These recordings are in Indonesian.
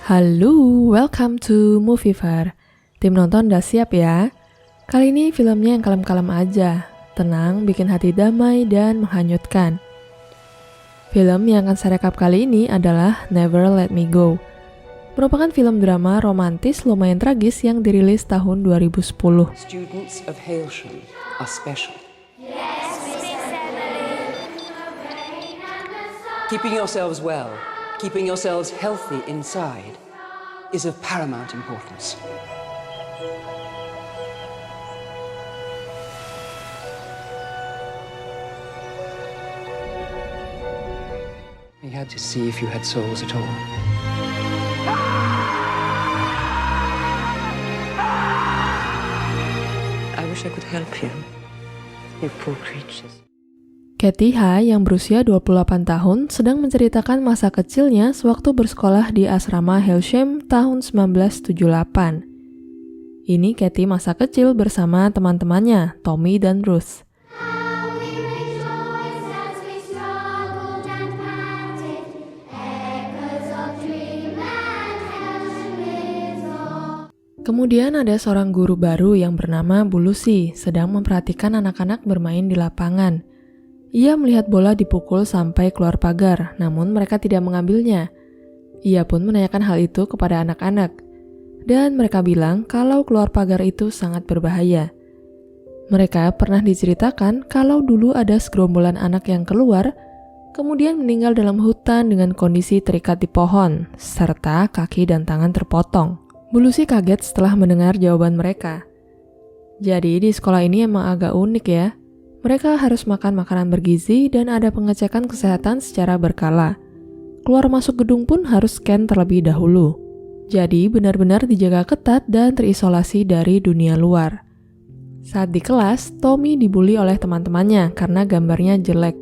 Halo, welcome to Movievar. Tim nonton udah siap ya? Kali ini filmnya yang kalem-kalem aja, tenang, bikin hati damai dan menghanyutkan. Film yang akan saya rekap kali ini adalah Never Let Me Go. Merupakan film drama romantis lumayan tragis yang dirilis tahun 2010. Students of Hailsham are special. Keeping yourselves well, keeping yourselves healthy inside is of paramount importance. We had to see if you had souls at all. I wish I could help you, you poor creatures. Kathy Ha yang berusia 28 tahun sedang menceritakan masa kecilnya sewaktu bersekolah di asrama Hailsham tahun 1978. Ini Kathy masa kecil bersama teman-temannya, Tommy dan Ruth. Kemudian ada seorang guru baru yang bernama Bu Lucy sedang memperhatikan anak-anak bermain di lapangan. Ia melihat bola dipukul sampai keluar pagar, namun mereka tidak mengambilnya. Ia pun menanyakan hal itu kepada anak-anak, dan mereka bilang kalau keluar pagar itu sangat berbahaya. Mereka pernah diceritakan kalau dulu ada segerombolan anak yang keluar, kemudian meninggal dalam hutan dengan kondisi terikat di pohon, serta kaki dan tangan terpotong. Bu Lucy kaget setelah mendengar jawaban mereka. Jadi di sekolah ini emang agak unik ya. Mereka harus makan makanan bergizi dan ada pengecekan kesehatan secara berkala. Keluar masuk gedung pun harus scan terlebih dahulu. Jadi benar-benar dijaga ketat dan terisolasi dari dunia luar. Saat di kelas, Tommy dibully oleh teman-temannya karena gambarnya jelek.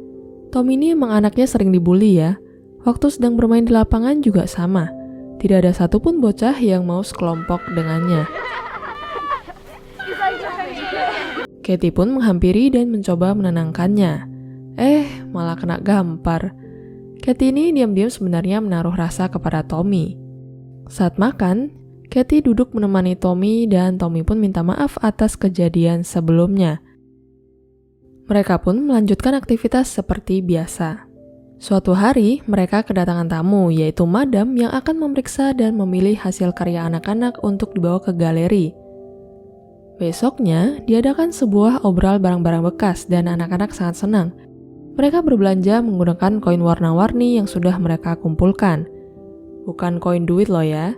Tommy ini emang anaknya sering dibully ya. Waktu sedang bermain di lapangan juga sama. Tidak ada satupun bocah yang mau sekelompok dengannya. Kathy pun menghampiri dan mencoba menenangkannya. Malah kena gampar. Kathy ini diam-diam sebenarnya menaruh rasa kepada Tommy. Saat makan, Kathy duduk menemani Tommy dan Tommy pun minta maaf atas kejadian sebelumnya. Mereka pun melanjutkan aktivitas seperti biasa. Suatu hari, mereka kedatangan tamu, yaitu Madam yang akan memeriksa dan memilih hasil karya anak-anak untuk dibawa ke galeri. Besoknya, diadakan sebuah obral barang-barang bekas dan anak-anak sangat senang. Mereka berbelanja menggunakan koin warna-warni yang sudah mereka kumpulkan. Bukan koin duit loh ya.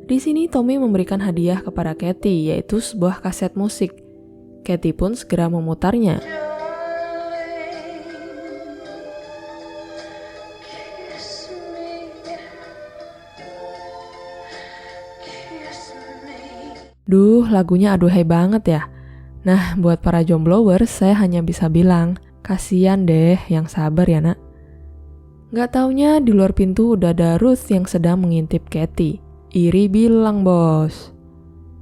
Di sini Tommy memberikan hadiah kepada Kathy, yaitu sebuah kaset musik. Kathy pun segera memutarnya. Duh, lagunya aduhai banget ya. Nah, buat para jomblowers, saya hanya bisa bilang, kasian deh yang sabar ya nak. Gak taunya di luar pintu udah ada Ruth yang sedang mengintip Kathy. Iri bilang bos.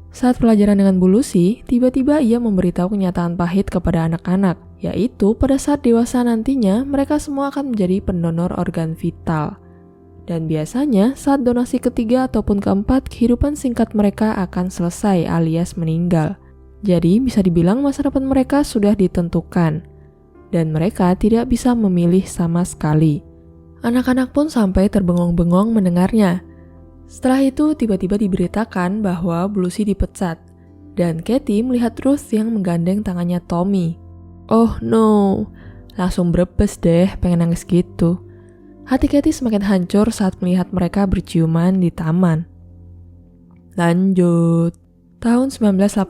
Saat pelajaran dengan Bu Lucy, tiba-tiba ia memberitahu kenyataan pahit kepada anak-anak, yaitu pada saat dewasa nantinya mereka semua akan menjadi pendonor organ vital. Dan biasanya saat donasi ketiga ataupun keempat, kehidupan singkat mereka akan selesai alias meninggal. Jadi bisa dibilang masa depan mereka sudah ditentukan. Dan mereka tidak bisa memilih sama sekali. Anak-anak pun sampai terbengong-bengong mendengarnya. Setelah itu tiba-tiba diberitakan bahwa Bu Lucy dipecat. Dan Kathy melihat Ruth yang menggandeng tangannya Tommy. Oh no, langsung brebes deh pengen nangis gitu. Hati Kathy semakin hancur saat melihat mereka berciuman di taman. Lanjut. Tahun 1985,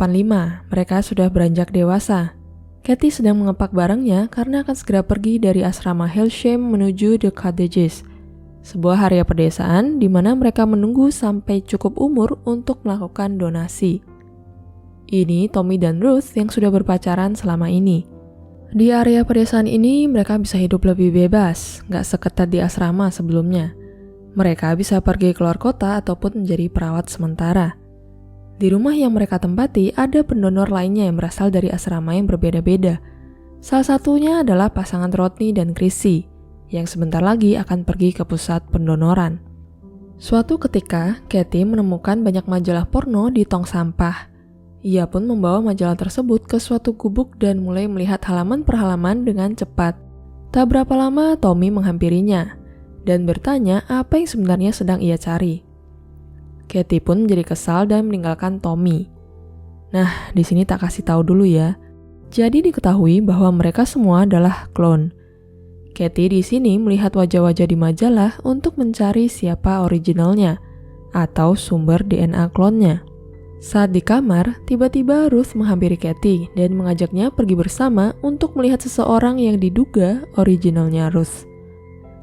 mereka sudah beranjak dewasa. Kathy sedang mengepak barangnya karena akan segera pergi dari asrama Hailsham menuju The Cottages, sebuah area pedesaan di mana mereka menunggu sampai cukup umur untuk melakukan donasi. Ini Tommy dan Ruth yang sudah berpacaran selama ini. Di area pedesaan ini, mereka bisa hidup lebih bebas, nggak seketat di asrama sebelumnya. Mereka bisa pergi keluar kota ataupun menjadi perawat sementara. Di rumah yang mereka tempati, ada pendonor lainnya yang berasal dari asrama yang berbeda-beda. Salah satunya adalah pasangan Rodney dan Chrissy, yang sebentar lagi akan pergi ke pusat pendonoran. Suatu ketika, Katie menemukan banyak majalah porno di tong sampah. Ia pun membawa majalah tersebut ke suatu gubuk dan mulai melihat halaman per halaman dengan cepat. Tak berapa lama, Tommy menghampirinya dan bertanya apa yang sebenarnya sedang ia cari. Katie pun menjadi kesal dan meninggalkan Tommy. Nah, di sini tak kasih tahu dulu ya. Jadi diketahui bahwa mereka semua adalah klon. Katie di sini melihat wajah-wajah di majalah untuk mencari siapa originalnya atau sumber DNA klonnya. Saat di kamar, tiba-tiba Ruth menghampiri Katie dan mengajaknya pergi bersama untuk melihat seseorang yang diduga originalnya Ruth.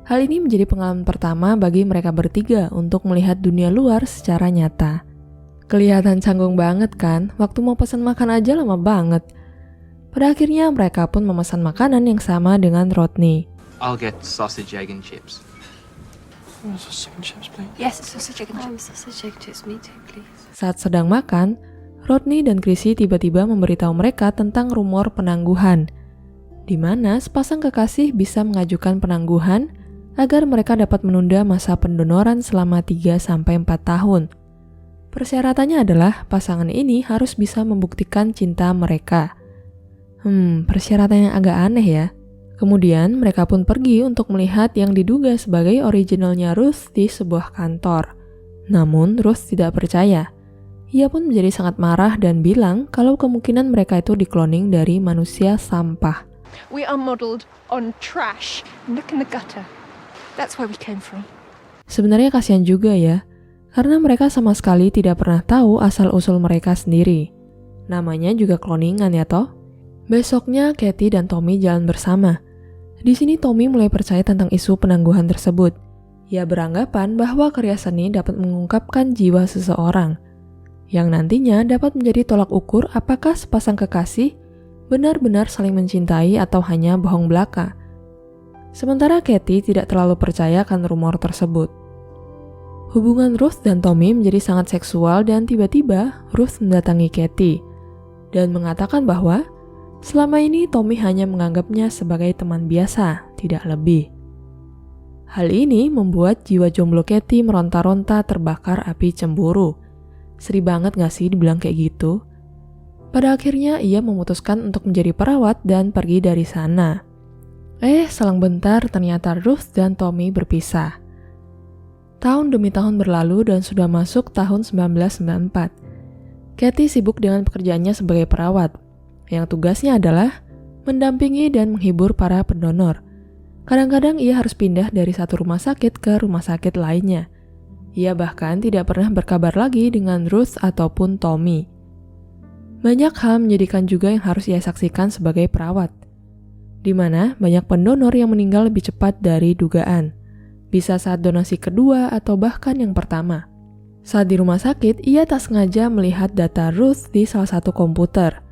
Hal ini menjadi pengalaman pertama bagi mereka bertiga untuk melihat dunia luar secara nyata. Kelihatan canggung banget kan, waktu mau pesan makan aja lama banget. Pada akhirnya mereka pun memesan makanan yang sama dengan Rodney. I'll get sausage, egg, and chips. Sausage and chips, please. Yes, sausage, egg, and chips. Sausage, egg, chips, me too, please. Saat sedang makan, Rodney dan Chrissy tiba-tiba memberitahu mereka tentang rumor penangguhan, di mana sepasang kekasih bisa mengajukan penangguhan agar mereka dapat menunda masa pendonoran selama 3-4 tahun. Persyaratannya adalah pasangan ini harus bisa membuktikan cinta mereka. Persyaratan yang agak aneh ya. Kemudian mereka pun pergi untuk melihat yang diduga sebagai originalnya Ruth di sebuah kantor. Namun Ruth tidak percaya. Ia pun menjadi sangat marah dan bilang kalau kemungkinan mereka itu dikloning dari manusia sampah. We are modeled on trash. Look in the gutter. That's where we came from. Sebenarnya kasihan juga ya, karena mereka sama sekali tidak pernah tahu asal-usul mereka sendiri. Namanya juga cloningan ya toh? Besoknya Katie dan Tommy jalan bersama. Di sini Tommy mulai percaya tentang isu penangguhan tersebut. Ia beranggapan bahwa karya seni dapat mengungkapkan jiwa seseorang, yang nantinya dapat menjadi tolak ukur apakah sepasang kekasih benar-benar saling mencintai atau hanya bohong belaka. Sementara Katie tidak terlalu percaya akan rumor tersebut. Hubungan Ruth dan Tommy menjadi sangat seksual dan tiba-tiba Ruth mendatangi Katie dan mengatakan bahwa selama ini Tommy hanya menganggapnya sebagai teman biasa, tidak lebih. Hal ini membuat jiwa jomblo Katie meronta-ronta terbakar api cemburu. Seri banget gak sih dibilang kayak gitu? Pada akhirnya ia memutuskan untuk menjadi perawat dan pergi dari sana. Selang bentar ternyata Ruth dan Tommy berpisah. Tahun demi tahun berlalu dan sudah masuk tahun 1994. Katie sibuk dengan pekerjaannya sebagai perawat, yang tugasnya adalah mendampingi dan menghibur para pendonor. Kadang-kadang ia harus pindah dari satu rumah sakit ke rumah sakit lainnya. Ia bahkan tidak pernah berkabar lagi dengan Ruth ataupun Tommy. Banyak hal menjadikan juga yang harus ia saksikan sebagai perawat, di mana banyak pendonor yang meninggal lebih cepat dari dugaan. Bisa saat donasi kedua atau bahkan yang pertama. Saat di rumah sakit, ia tak sengaja melihat data Ruth di salah satu komputer.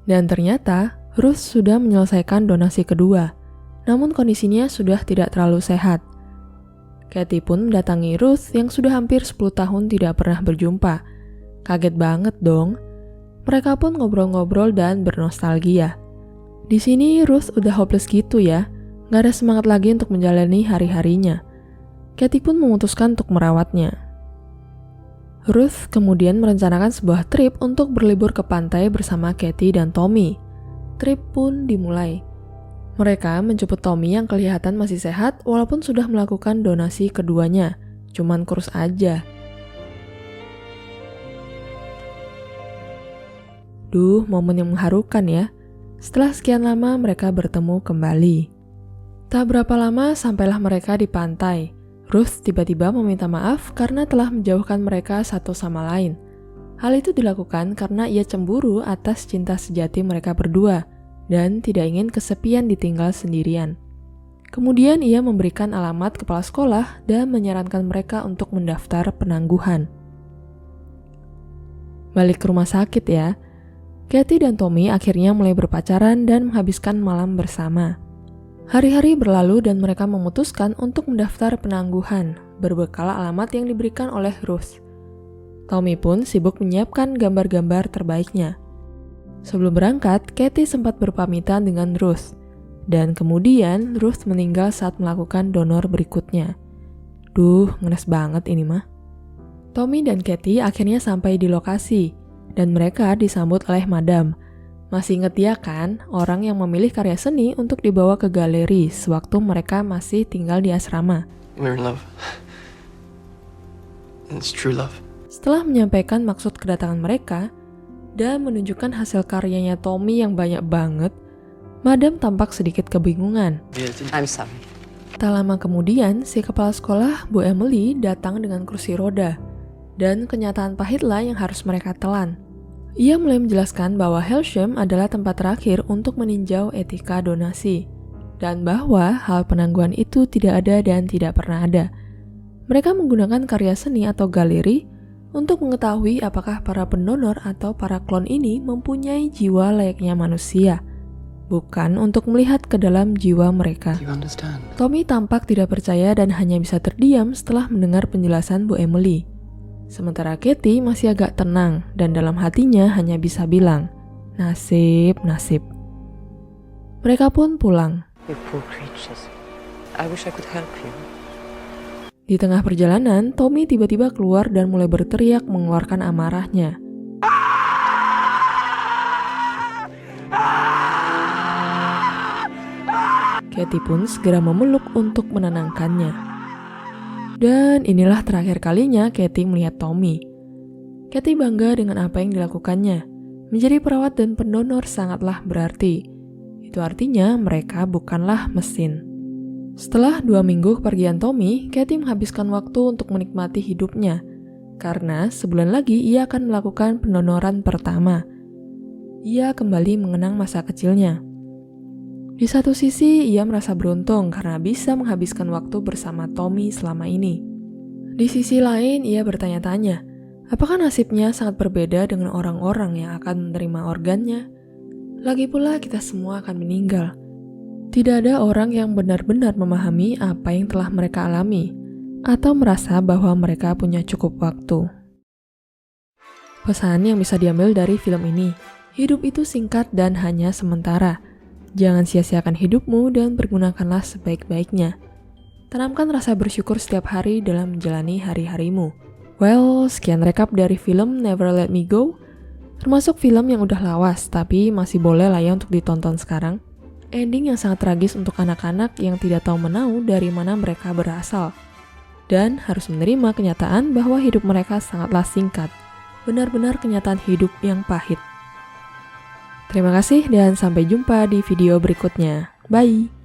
Dan ternyata, Ruth sudah menyelesaikan donasi kedua, namun kondisinya sudah tidak terlalu sehat. Katie pun mendatangi Ruth yang sudah hampir 10 tahun tidak pernah berjumpa. Kaget banget dong. Mereka pun ngobrol-ngobrol dan bernostalgia. Di sini Ruth udah hopeless gitu ya, gak ada semangat lagi untuk menjalani hari-harinya. Katie pun memutuskan untuk merawatnya. Ruth kemudian merencanakan sebuah trip untuk berlibur ke pantai bersama Katie dan Tommy. Trip pun dimulai. Mereka menjemput Tommy yang kelihatan masih sehat walaupun sudah melakukan donasi keduanya, cuman kurus aja. Duh, momen yang mengharukan ya. Setelah sekian lama mereka bertemu kembali. Tak berapa lama sampailah mereka di pantai. Ruth tiba-tiba meminta maaf karena telah menjauhkan mereka satu sama lain. Hal itu dilakukan karena ia cemburu atas cinta sejati mereka berdua dan tidak ingin kesepian ditinggal sendirian. Kemudian ia memberikan alamat kepala sekolah dan menyarankan mereka untuk mendaftar penangguhan. Balik ke rumah sakit ya. Katie dan Tommy akhirnya mulai berpacaran dan menghabiskan malam bersama. Hari-hari berlalu dan mereka memutuskan untuk mendaftar penangguhan, berbekal alamat yang diberikan oleh Ruth. Tommy pun sibuk menyiapkan gambar-gambar terbaiknya. Sebelum berangkat, Katie sempat berpamitan dengan Ruth, dan kemudian Ruth meninggal saat melakukan donor berikutnya. Duh, ngenes banget ini mah. Tommy dan Katie akhirnya sampai di lokasi, dan mereka disambut oleh Madam. Masih inget ya kan, orang yang memilih karya seni untuk dibawa ke galeri sewaktu mereka masih tinggal di asrama. We're in love. And it's true love. Setelah menyampaikan maksud kedatangan mereka, dan menunjukkan hasil karyanya Tommy yang banyak banget, Madam tampak sedikit kebingungan. I'm sorry. Tak lama kemudian, si kepala sekolah, Bu Emily, datang dengan kursi roda. Dan kenyataan pahitlah yang harus mereka telan. Ia mulai menjelaskan bahwa Hailsham adalah tempat terakhir untuk meninjau etika donasi. Dan bahwa hal penangguhan itu tidak ada dan tidak pernah ada. Mereka menggunakan karya seni atau galeri untuk mengetahui apakah para pendonor atau para klon ini mempunyai jiwa layaknya manusia. Bukan untuk melihat ke dalam jiwa mereka. You understand? Tommy tampak tidak percaya dan hanya bisa terdiam setelah mendengar penjelasan Bu Emily. Sementara Katie masih agak tenang dan dalam hatinya hanya bisa bilang, nasib, nasib. Mereka pun pulang. You poor creatures. I wish I could help you. Di tengah perjalanan, Tommy tiba-tiba keluar dan mulai berteriak mengeluarkan amarahnya. Katie pun segera memeluk untuk menenangkannya. Dan inilah terakhir kalinya Katie melihat Tommy. Katie bangga dengan apa yang dilakukannya. Menjadi perawat dan pendonor sangatlah berarti. Itu artinya mereka bukanlah mesin. Setelah 2 minggu kepergian Tommy, Katie menghabiskan waktu untuk menikmati hidupnya. Karena sebulan lagi ia akan melakukan pendonoran pertama. Ia kembali mengenang masa kecilnya. Di satu sisi, ia merasa beruntung karena bisa menghabiskan waktu bersama Tommy selama ini. Di sisi lain, ia bertanya-tanya, apakah nasibnya sangat berbeda dengan orang-orang yang akan menerima organnya? Lagi pula kita semua akan meninggal. Tidak ada orang yang benar-benar memahami apa yang telah mereka alami, atau merasa bahwa mereka punya cukup waktu. Pesan yang bisa diambil dari film ini, hidup itu singkat dan hanya sementara. Jangan sia-siakan hidupmu dan pergunakanlah sebaik-baiknya. Tanamkan rasa bersyukur setiap hari dalam menjalani hari-harimu. Well, sekian rekap dari film Never Let Me Go. Termasuk film yang udah lawas, tapi masih boleh lah ya untuk ditonton sekarang. Ending yang sangat tragis untuk anak-anak yang tidak tahu menau dari mana mereka berasal. Dan harus menerima kenyataan bahwa hidup mereka sangatlah singkat. Benar-benar kenyataan hidup yang pahit. Terima kasih dan sampai jumpa di video berikutnya. Bye!